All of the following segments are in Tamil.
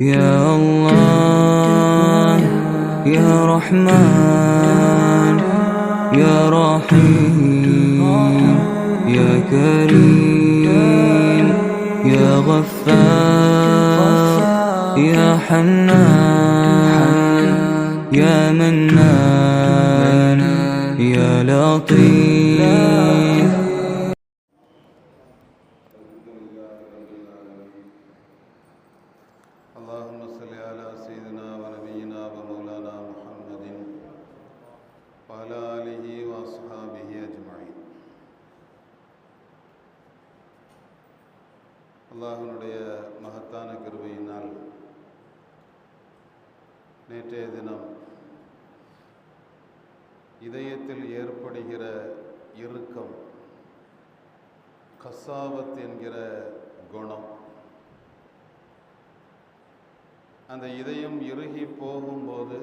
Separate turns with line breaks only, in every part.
يا الله يا رحمن يا رحيم يا كريم يا غفار يا حنان يا منان يا لطيف.
اللهم صل على سيدنا ونبينا ومولانا محمد وعلى آله وأصحابه أجمعين. அல்லாஹ்வுடைய மகத்தான கிருபையினால் நேற்றைய தினம் இதயத்தில் ஏற்படுகிற இறுக்கம், கசாவத் என்கிற குணம், அந்த இதயம் இறுகி போகும்போது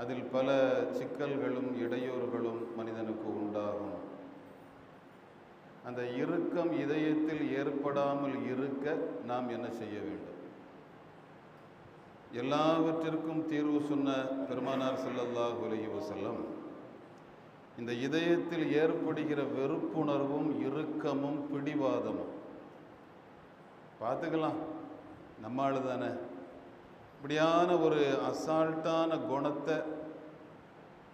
அதில் பல சிக்கல்களும் இடையூறுகளும் மனிதனுக்கு உண்டாகும். அந்த இறுக்கம் இதயத்தில் ஏற்படாமல் இருக்க நாம் என்ன செய்ய வேண்டும்? எல்லாவற்றிற்கும் தீர்வு சொன்ன பெருமானார் ஸல்லல்லாஹு அலைஹி வஸல்லம் இந்த இதயத்தில் ஏற்படுகிற வெறுப்புணர்வும் இறுக்கமும் பிடிவாதமும் பார்த்துக்கலாம். நம்ம ஆளு தானே, இப்படியான ஒரு அசால்ட்டான குணத்தை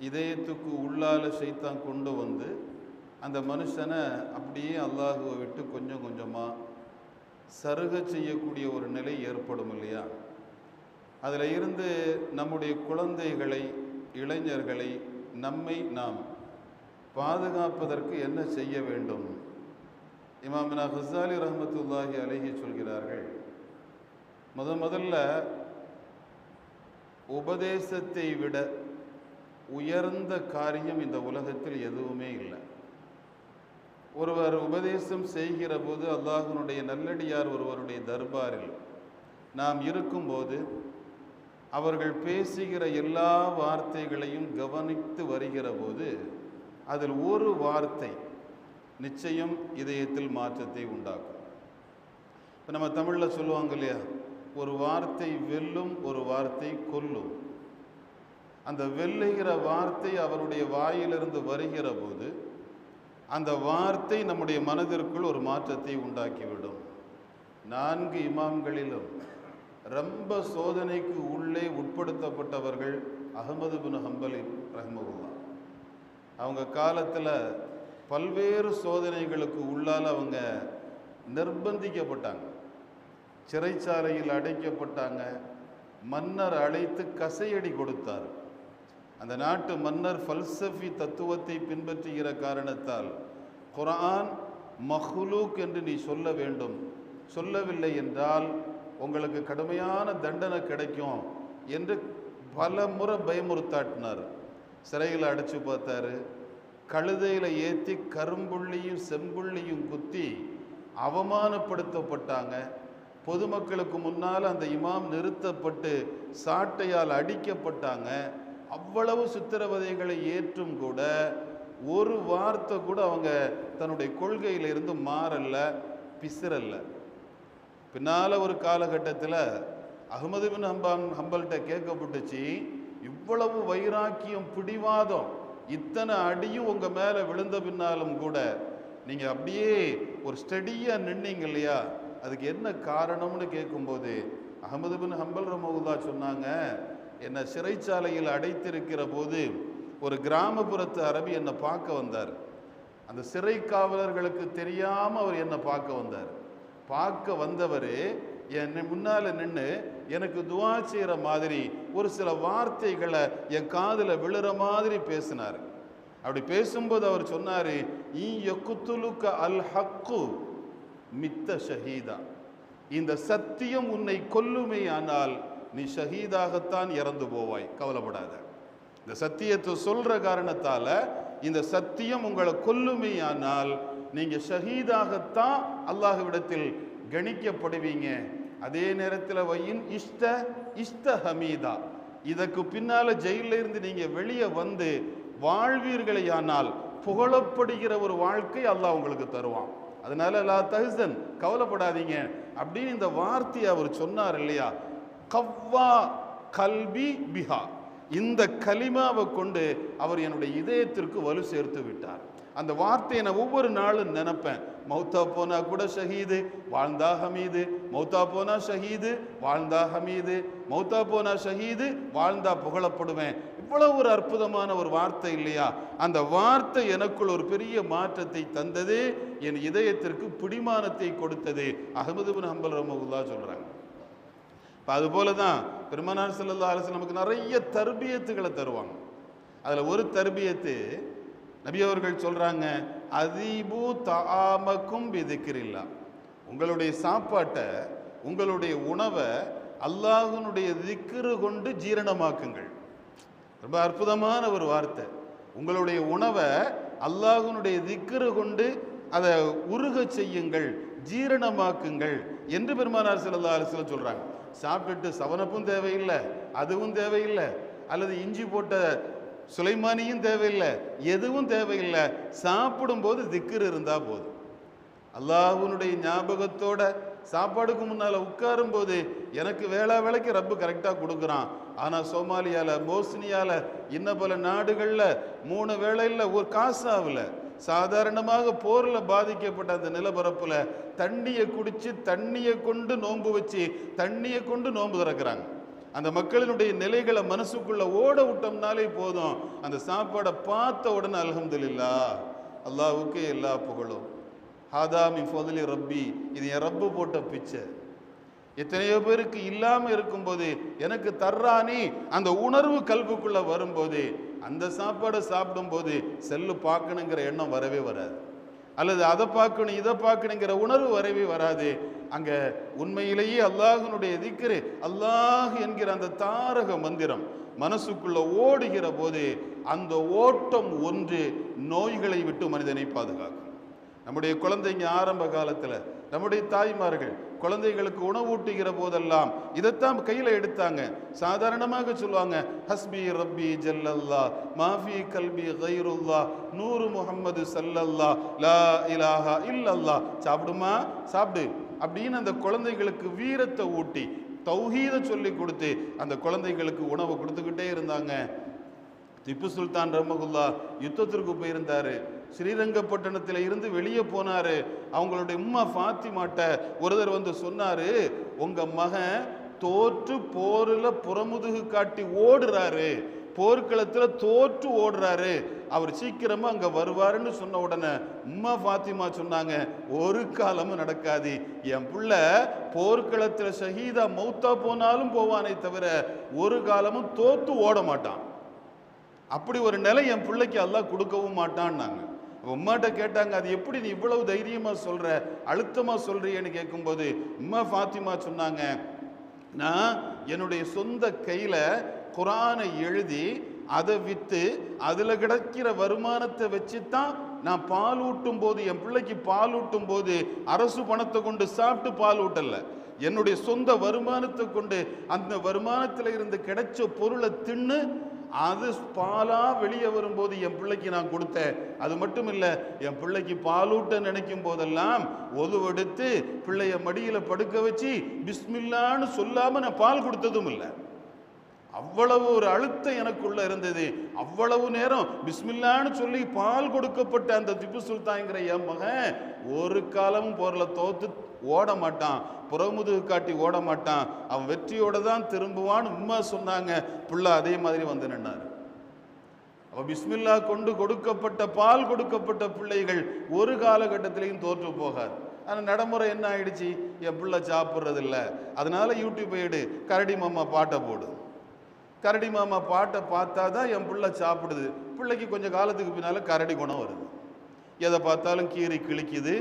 இதயத்துக்கு உள்ளால ஷைத்தான் கொண்டு வந்து அந்த மனுஷனை அப்படியே அல்லாஹுவை விட்டு கொஞ்சம் கொஞ்சமாக சருக செய்யக்கூடிய ஒரு நிலை ஏற்படும் இல்லையா? அதில் இருந்து நம்முடைய குழந்தைகளை, இளைஞர்களை, நம்மை நாம் பாதுகாப்பதற்கு என்ன செய்ய வேண்டும்? இமாம் ஹஸ்ஸாலி ரஹ்மத்துல்லாஹி அலைஹி சொல்கிறார்கள், முதல்ல உபதேசத்தை விட உயர்ந்த காரியம் இந்த உலகத்தில் எதுவுமே இல்லை. ஒருவர் உபதேசம் செய்கிற போது, அல்லாஹ்வினுடைய நல்லடியார் ஒருவருடைய தர்பாரில் நாம் இருக்கும்போது அவர்கள் பேசுகிற எல்லா வார்த்தைகளையும் கவனித்து வருகிற போது அதில் ஒரு வார்த்தை நிச்சயம் இதயத்தில் மாற்றத்தை உண்டாக்கும். இப்போ நம்ம தமிழில் சொல்லுவாங்க இல்லையா, ஒரு வார்த்தை வெல்லும், ஒரு வார்த்தை கொல்லும். அந்த வெல்லுகிற வார்த்தை அவருடைய வாயிலிருந்து வருகிற போது அந்த வார்த்தை நம்முடைய மனதிற்குள் ஒரு மாற்றத்தை உண்டாக்கிவிடும். 4 இமாம்களிலும் ரொம்ப சோதனைக்கு உள்ளே உட்படுத்தப்பட்டவர்கள் அஹ்மது பின் ஹம்பல் ரஹ்மத்துல்லாஹ். அவங்க காலத்தில் பல்வேறு சோதனைகளுக்கு உள்ளால் அவங்க நிர்பந்திக்கப்பட்டாங்க, சிறைச்சாலையில் அடைக்கப்பட்டாங்க. மன்னர் அழைத்து கசையடி கொடுத்தார். அந்த நாட்டு மன்னர் ஃபல்சஃபி தத்துவத்தை பின்பற்றுகிற காரணத்தால் குர்ஆன் மஹ்லூக் என்று நீ சொல்ல வேண்டும், சொல்லவில்லை என்றால் உங்களுக்கு கடுமையான தண்டனை கிடைக்கும் என்று பல முறை பயமுறுத்தாட்டினார். சிறையில் அடைச்சு பார்த்தாரு. கழுதையில் ஏற்றி கரும்புள்ளியும் செம்புள்ளியும் குத்தி அவமானப்படுத்தப்பட்டாங்க. பொதுமக்களுக்கு முன்னால் அந்த இமாம் நிறுத்தப்பட்டு சாட்டையால் அடிக்கப்பட்டாங்க. அவ்வளவு சித்திரவதைகளை ஏற்றும் கூட ஒரு வார்த்தை கூட அவங்க தன்னுடைய கொள்கையிலிருந்து மாறல்ல, பிசிறல்ல. பின்னால் ஒரு காலகட்டத்தில் அஹ்மது பின் ஹம்பல்கிட்ட கேட்கப்பட்டுச்சு, இவ்வளவு வைராக்கியம், பிடிவாதம், இத்தனை அடியும் உங்கள் மேலே விழுந்த பின்னாலும் கூட நீங்கள் அப்படியே ஒரு ஸ்டடியாக நின்னீங்க இல்லையா, அதுக்கு என்ன காரணம்னு கேட்கும்போது அஹ்மது பின் ஹம்பல் ரஹ்மத்துல்லாஹ் சொன்னாங்க, என்னை சிறைச்சாலையில் அடைத்திருக்கிற போது ஒரு கிராமப்புறத்து அரபி என்னை பார்க்க வந்தார். அந்த சிறை காவலர்களுக்கு தெரியாமல் அவர் என்னை பார்க்க வந்தார். பார்க்க வந்தவர் என் முன்னால் நின்று எனக்கு துவா செய்கிற மாதிரி ஒரு சில வார்த்தைகளை என் காதில் விழுற மாதிரி பேசினார். அப்படி பேசும்போது அவர் சொன்னார், அல் ஹக்கு மித்த ஷஹீதா, இந்த சத்தியம் உன்னை கொல்லுமே ஆனால் நீ ஷஹீதாகத்தான் இறந்து போவாய், கவலைப்படாத. இந்த சத்தியத்தை சொல்ற காரணத்தால இந்த சத்தியம் உங்களை கொல்லுமே ஆனால் நீங்க ஷஹீதாகத்தான் அல்லாஹ்விடத்தில் கணிக்கப்படுவீங்க. அதே நேரத்தில் வையின் இஷ்ட ஹமீதா, இதற்கு பின்னால ஜெயிலில் இருந்து நீங்க வெளியே வந்து வாழ்வீர்களேயானால் புகழப்படுகிற ஒரு வாழ்க்கை அல்லாஹ் உங்களுக்கு தருவான். அதனால லா தஹ்சன், கவலைப்படாதீங்க, அப்படின்னு இந்த வார்த்தையை அவர் சொன்னார் இல்லையா, கவ்வா கல்வி பிஹா, இந்த கலிமாவை கொண்டு அவர் என்னுடைய இதயத்திற்கு வலு சேர்த்து விட்டார். அந்த வார்த்தையை நான் ஒவ்வொரு நாளும் நினைப்பேன். மௌத்தா போனா கூட ஷஹீது, வாழ்ந்தா ஹமீது, மௌத்தா போனா ஷஹீது, வாழ்ந்தா ஹமீது, மௌத்தா போனா ஷஹீது, வாழ்ந்தா புகழப்படுவேன். இவ்வளவு ஒரு அற்புதமான ஒரு வார்த்தை இல்லையா? அந்த வார்த்தை எனக்குள் ஒரு பெரிய மாற்றத்தை தந்தது, என் இதயத்திற்கு பிடிமானத்தை கொடுத்தது. அஹ்மது பின் ஹம்பல் ரஹ்மத்துல்லாஹ் சொல்றாங்க. அதுபோல தான் பெருமானார் ஸல்லல்லாஹு அலைஹி வஸல்லம் நமக்கு நிறைய தர்பியத்துகளை தருவாங்க. அதில் ஒரு தர்பியத்து நபி அவர்கள் சொல்றாங்க, அதீபு தஆமக்கும் பிதிக்ரில்லா, உங்களுடைய சாப்பாட்டை, உங்களுடைய உணவை அல்லாஹ்வுடைய திக்ரு கொண்டு ஜீரணமாக்குங்கள். ரொம்ப அற்புதமான ஒரு வார்த்தை. உங்களுடைய உணவை அல்லாஹ்வுடைய திக்ரு கொண்டு அதை உருக செய்யுங்கள், ஜீரணமாக்குங்கள் என்று பெருமானார் ஸல்லல்லாஹு அலைஹி வஸல்லம் சொல்றாங்க. சாப்பிட்டுட்டு சவனப்பும் தேவையில்லை, அதுவும் தேவையில்லை, அல்லது இஞ்சி போட்ட சுலைமானியும் தேவையில்லை, எதுவும் தேவையில்லை. சாப்பிடும்போது திக்ர் இருந்தா போதும். அல்லாஹ்வுடைய ஞாபகத்தோட சாப்பாடுக்கு முன்னால் உட்காரும் போது எனக்கு வேளைக்கு ரப்பு கரெக்டாக கொடுக்குறான். ஆனால் சோமாலியாவில், போஸ்னியாவில், இன்ன பல நாடுகளில் 3 வேளையில் ஒரு காசு ஆகல. சாதாரணமாக போரில் பாதிக்கப்பட்ட அந்த நிலப்பரப்பில் தண்ணியை குடித்து, தண்ணியை கொண்டு நோன்பு வச்சு, தண்ணியை கொண்டு நோன்பு திறக்கிறாங்க. அந்த மக்களினுடைய நிலைகளை மனசுக்குள்ள ஓட விட்டோம்னாலே போதும். அந்த சாப்பாடை பார்த்த உடனே அல்ஹம்துலில்லாஹ், அல்லாஹ்வுக்கு எல்லா புகழும், ஹாதா மின் ஃபضل ரப்பி, இது என் ரப்பு போட்ட பிச்சை. எத்தனையோ பேருக்கு இல்லாமல் இருக்கும்போது எனக்கு தர்றானே அந்த உணர்வு கல்புக்குள்ள வரும்போது, அந்த சாப்பாடை சாப்பிடும்போது செல்லு பார்க்கணுங்கிற எண்ணம் வரவே வராது, அல்லது அதை பார்க்கணும் இதை பார்க்கணுங்கிற உணர்வு வரவே வராது. அங்கே உண்மையிலேயே அல்லாஹ்வுடைய திக்ரு, அல்லாஹ் என்கிற அந்த தாரக மந்திரம் மனசுக்குள்ள ஓடுகிற போது அந்த ஓட்டம் ஒன்று நோய்களை விட்டு மனிதனை பாதுகாக்கும். நம்முடைய குழந்தைங்க ஆரம்ப காலத்தில் நம்முடைய தாய்மார்கள் குழந்தைகளுக்கு உணவூட்டுகிற போதெல்லாம் இதைத்தான் கையில் எடுத்தாங்க. சாதாரணமாக சொல்லுவாங்க, ஹஸ்பி ரப்பி ஜல்லல்லா மாஃபி கல்பி கைருல்லா நூறு முஹம்மது சல்லல்லா லா இலாஹா இல்லல்லா, சாப்பிடுமா சாப்பிடு அப்படின்னு அந்த குழந்தைகளுக்கு வீரத்தை ஊட்டி தௌஹீதை சொல்லி கொடுத்து அந்த குழந்தைகளுக்கு உணவு கொடுத்துக்கிட்டே இருந்தாங்க. திப்பு சுல்தான் ரஹ்மத்துல்லாஹ் யுத்தத்திற்கு போயிருந்தாரு. ஸ்ரீரங்கப்பட்டணத்தில் இருந்து வெளியே போனாரு. அவங்களுடைய உம்மா ஃபாத்திமாட்ட ஒருத்தர் வந்து சொன்னாரு, உங்க மகன் தோற்று போரில் புறமுதுகு காட்டி ஓடுறாரு, போர்க்களத்தில் தோற்று ஓடுறாரு, அவர் சீக்கிரமா அங்க வருவாருன்னு சொன்ன உடனே உம்மா ஃபாத்திமா சொன்னாங்க, ஒரு காலமும் நடக்காது, என் பிள்ளை போர்க்களத்தில் ஷஹீதா மௌத்தா போனாலும் போவானே தவிர ஒரு காலமும் தோற்று ஓட மாட்டான். அப்படி ஒரு நிலை என் பிள்ளைக்கு அல்லாஹ் கொடுக்கவும் மாட்டான்னாங்க. உம்மாட்ட கேட்டாங்க, அது எப்படி நீ இவ்வளவு தைரியமா சொல்ற, அழுத்தமா சொல்றியன்னு கேட்கும்போது உம்மா ஃபாத்திமா சொன்னாங்க, நான் என்னுடைய சொந்த கையில குர்ஆனை எழுதி அதை விற்று அதில் கிடைக்கிற வருமானத்தை வச்சு தான் நான் பால் ஊட்டும் போது, என் பிள்ளைக்கு பால் ஊட்டும் போது அரசு பணத்தை கொண்டு சாப்பிட்டு பால் ஊட்டல, என்னுடைய சொந்த வருமானத்தை கொண்டு அந்த வருமானத்தில் இருந்து கிடைச்ச பொருளை தின்னு அது பாலா வெளியே வரும்போது என் பிள்ளைக்கு நான் கொடுத்தேன். அது மட்டும் இல்லை, என் பிள்ளைக்கு பாலூட்ட நினைக்கும் போதெல்லாம் ஒதுவெடுத்து பிள்ளைய மடியில் படுக்க வச்சு பிஸ்மில்லான்னு சொல்லாம நான் பால் கொடுத்ததும் இல்லை. அவ்வளவு ஒரு அழுத்தம் எனக்குள்ள இருந்தது. அவ்வளவு நேரம் பிஸ்மில்லான்னு சொல்லி பால் கொடுக்கப்பட்ட அந்த திப்பு சுல்தான்ங்கிற என் மகன் ஒரு காலமும் போர்ல தோத்து ஓட மாட்டான், புறமுதுகு காட்டி ஓட மாட்டான், அவன் வெற்றியோட தான் திரும்புவான்னு உம்மா சொன்னாங்க. புள்ள அதே மாதிரி வந்து நின்னாரு. அவன் பிஸ்மில்லா கொண்டு கொடுக்கப்பட்ட பால் கொடுக்கப்பட்ட பிள்ளைகள் ஒரு காலகட்டத்திலையும் தோற்று போகாது. ஆனால் நடைமுறை என்ன ஆயிடுச்சு, என் பிள்ளை சாப்பிட்றது இல்லை, அதனால யூடியூப் எடு, கரடி மாமா பாட்டை போடு, கரடி மாமா பாட்டை பார்த்தா தான் என் பிள்ளை சாப்பிடுது. பிள்ளைக்கு கொஞ்சம் காலத்துக்கு பின்னால் கரடி குணம் வருது. எதை பார்த்தாலும் கீறி கிழிக்குது,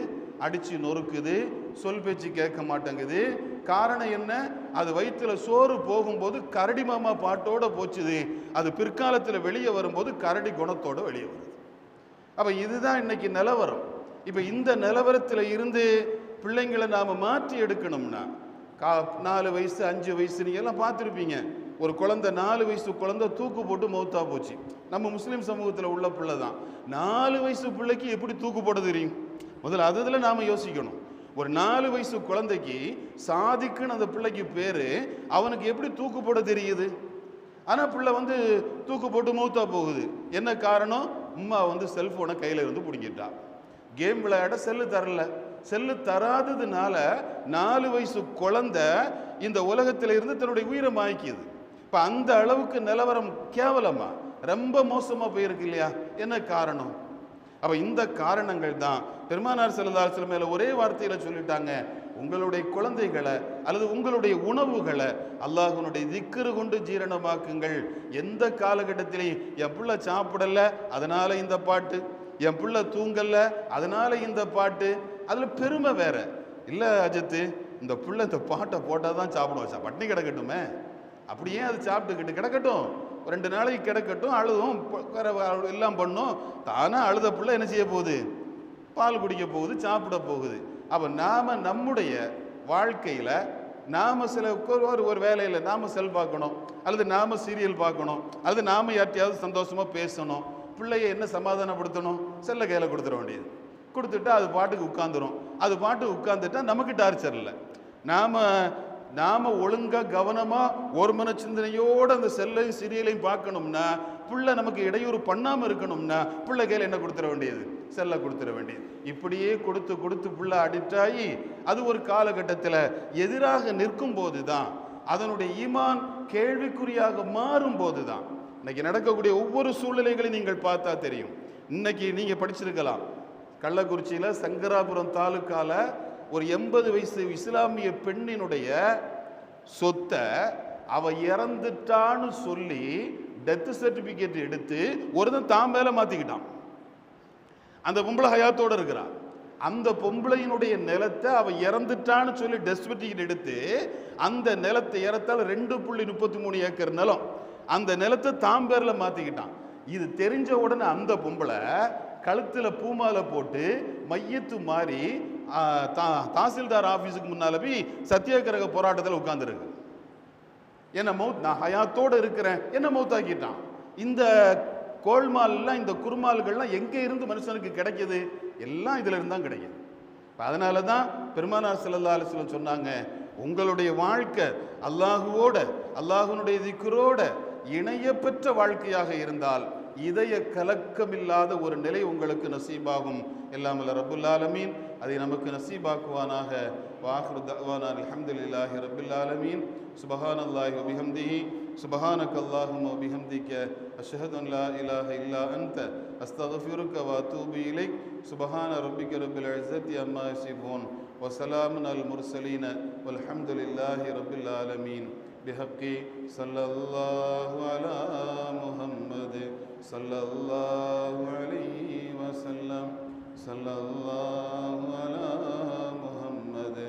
அடித்து நொறுக்குது, சொல் பேச்சு கேட்க மாட்டேங்குது. காரணம் என்ன, அது வயிற்றுல சோறு போகும்போது கரடி மாமா பாட்டோட போச்சுது, அது பிற்காலத்தில் வெளியே வரும்போது கரடி குணத்தோட வெளியே வருது. அப்போ இதுதான் இன்னைக்கு நிலவரம். இப்போ இந்த நிலவரத்தில் இருந்து பிள்ளைங்களை நாம் மாற்றி எடுக்கணும்னா, 4 வயசு 5 வயசு நீங்க எல்லாம் பார்த்துருப்பீங்க. ஒரு குழந்தை 4 வயசு குழந்தை தூக்கு போட்டு மௌத்தா போச்சு. நம்ம முஸ்லீம் சமூகத்தில் உள்ள பிள்ளை தான். 4 வயசு பிள்ளைக்கு எப்படி தூக்கு போட தெரியும்? முதல்ல அதில் நாம் யோசிக்கணும். ஒரு 4 வயசு குழந்தைக்கு சாதிக்குன்னு அந்த பிள்ளைக்கு பேரு, அவனுக்கு எப்படி தூக்கு போட தெரியுது? ஆனால் பிள்ளை வந்து தூக்கு போட்டு மௌத்தா போகுது. என்ன காரணம்? அம்மா வந்து செல்ஃபோனை கையில் இருந்து பிடிங்கிட்டா. கேம் விளையாட செல்லு தரல. செல்லு தராததுனால 4 வயசு குழந்தை இந்த உலகத்தில் இருந்து தன்னுடைய உயிரை மாய்க்குது. இப்போ அந்த அளவுக்கு நிலவரம் கேவலமா ரொம்ப மோசமாக போயிருக்கு இல்லையா? என்ன காரணம்? அப்போ இந்த காரணங்கள் தான் பெருமானார் ஸல்லல்லாஹு அலைஹி வஸல்லம் மேலே ஒரே வார்த்தையில் சொல்லிட்டாங்க, உங்களுடைய குழந்தைகளை அல்லது உங்களுடைய உணவுகளை அல்லாஹ்வுடைய திக்ரு கொண்டு ஜீரணமாக்குங்கள். எந்த காலகட்டத்திலையும் என் பிள்ளை சாப்பிடல அதனால இந்த பாட்டு, என் பிள்ளை தூங்கல அதனால இந்த பாட்டு, அதில் பெருமை வேற இல்லை. அஜித்து, இந்த பிள்ளை இந்த பாட்டை போட்டால் தான் சாப்பிடுவோம், பட்டினி கிடக்கட்டுமே, அப்படியே அது சாப்பிட்டுக்கிட்டு கிடக்கட்டும், 2 நாளைக்கு கிடக்கட்டும், அழுதும் எல்லாம் பண்ணும். தானாக அழுத பிள்ளை என்ன செய்ய போகுது? பால் குடிக்க போகுது, சாப்பிட போகுது. அப்போ நாம் நம்முடைய வாழ்க்கையில் நாம் சில ஒரு வேலையில் நாம் செல் பார்க்கணும், அல்லது நாம் சீரியல் பார்க்கணும், அல்லது நாம் யார்ட்டையாவது சந்தோஷமாக பேசணும். பிள்ளைய என்ன சமாதானப்படுத்தணும்? செல்ல கையில் கொடுத்துட வேண்டியது. கொடுத்துட்டா அது பாட்டுக்கு உட்காந்துரும். அது பாட்டுக்கு உட்காந்துட்டா நமக்கு டார்ச்சர் இல்லை. நாம் ஒழுங்காக கவனமாக ஒரு மன சிந்தனையோடு அந்த செல்லையும் சீரியலையும் பார்க்கணும்னா, பிள்ளை நமக்கு இடையூறு பண்ணாமல் இருக்கணும்னா பிள்ளை கையில் என்ன கொடுத்துட வேண்டியது? செல்லை கொடுத்துட வேண்டியது. இப்படியே கொடுத்து கொடுத்து பிள்ளை அடிக்ட் ஆகி அது ஒரு காலகட்டத்தில் எதிராக நிற்கும் போது தான், அதனுடைய ஈமான் கேள்விக்குறியாக மாறும் போது தான் இன்னைக்கு நடக்கக்கூடிய ஒவ்வொரு சூழ்நிலைகளையும் நீங்கள் பார்த்தா தெரியும். இன்னைக்கு நீங்கள் படிச்சிருக்கலாம், கள்ளக்குறிச்சியில் சங்கராபுரம் தாலுக்கால ஒரு 80 வயசு இஸ்லாமிய பெண்ணினுடைய சொத்தை அவ இறந்துட்டான்னு சொல்லி டெத் சர்டிபிகேட் எடுத்து ஒருத்தன் தான் மேல மாத்திக்கிட்டான். அந்த பொம்பளை ஹயாத்தோடு இருக்கிறான். அந்த பொம்பளையினுடைய நிலத்தை அவ இறந்துட்டான்னு சொல்லி டெத் சர்டிபிகேட் எடுத்து அந்த நிலத்தை ஏறத்தால் 2.33 ஏக்கர் நிலம், அந்த நிலத்தை தான் பேர்ல மாத்திக்கிட்டான். இது தெரிஞ்ச உடனே அந்த பொம்பளை கழுத்தில் பூமாலை போட்டு மையத்து மாறி தாசில்தார் ஆஃபீஸுக்கு முன்னால் போய் சத்தியாகிரக போராட்டத்தில் உட்கார்ந்துருக்கு. என்ன நான் ஹயாத்தோடு இருக்கிறேன், என்ன மௌத்தாக்கிட்டான். இந்த கோல்மால்லாம் இந்த குருமால்கள்லாம் எங்கே இருந்து மனுஷனுக்கு கிடைக்கிது? எல்லாம் இதில் இருந்து தான் கிடைக்கிது. அதனால தான் பெருமானார் ஸல்லல்லாஹு அலைஹி வஸல்லம் சொன்னாங்க, உங்களுடைய வாழ்க்கை அல்லாஹுவோட அல்லாஹுனுடைய திக்ரோட இணைய பெற்ற வாழ்க்கையாக இருந்தால் இதய கலக்கமில்லாத ஒரு நிலை உங்களுக்கு நசீபாகும். எல்லாம் வல்ல ரப்புல் ஆலமீன் அதை நமக்கு நசீபாக்குவானாக. வாஹிரு தஅவானா அல்ஹம்துலில்லாஹி ரப்பில் ஆலமீன். சுப்ஹானல்லாஹி வ பிஹம்திஹி சுப்ஹானக அல்லாஹும்ம வ பிஹம்திக அஷ்ஹது அன் லா இலாஹ இல்லா அன்த அஸ்தக்ஃபிருக வ அத்தூபு இலைக். சுப்ஹான ரப்பிக ரப்பில் இஸ்ஸத்தி அம்மா யசிஃபூன் வ ஸலாமுன் அல் முர்ஸலீன் வல்ஹம்துலில்லாஹி ரப்பில் ஆலமீன். பிஹக்கி ஸல்லல்லாஹு அலா முஹம்மத் ஸல்லல்லாஹு அலைஹி வஸல்லம். ஸல்லல்லாஹு அலா முஹம்மத்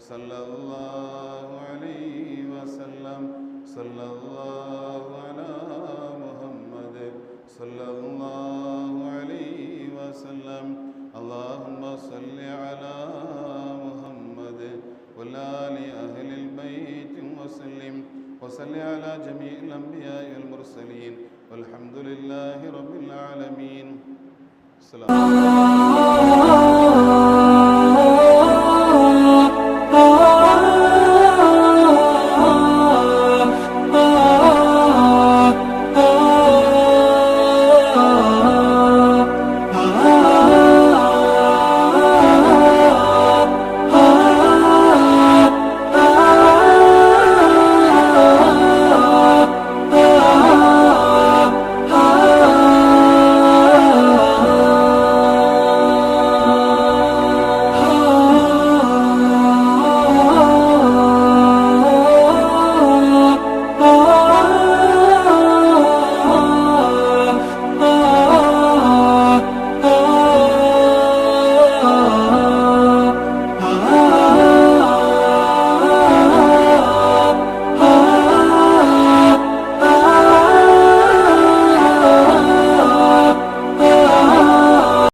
ஸல்லல்லாஹு அலைஹி வஸல்லம். ஸல்லல்லாஹு அலா முஹம்மத் ஸல்லல்லாஹு அலைஹி வஸல்லம். அல்லாஹும்ம ஸல்லி அலா முஹம்மத் வ ஆலி அஹ்லில் பைத் வஸல்லிம் وصل على جميع الأنبياء والمرسلين والحمد لله رب العالمين. السلام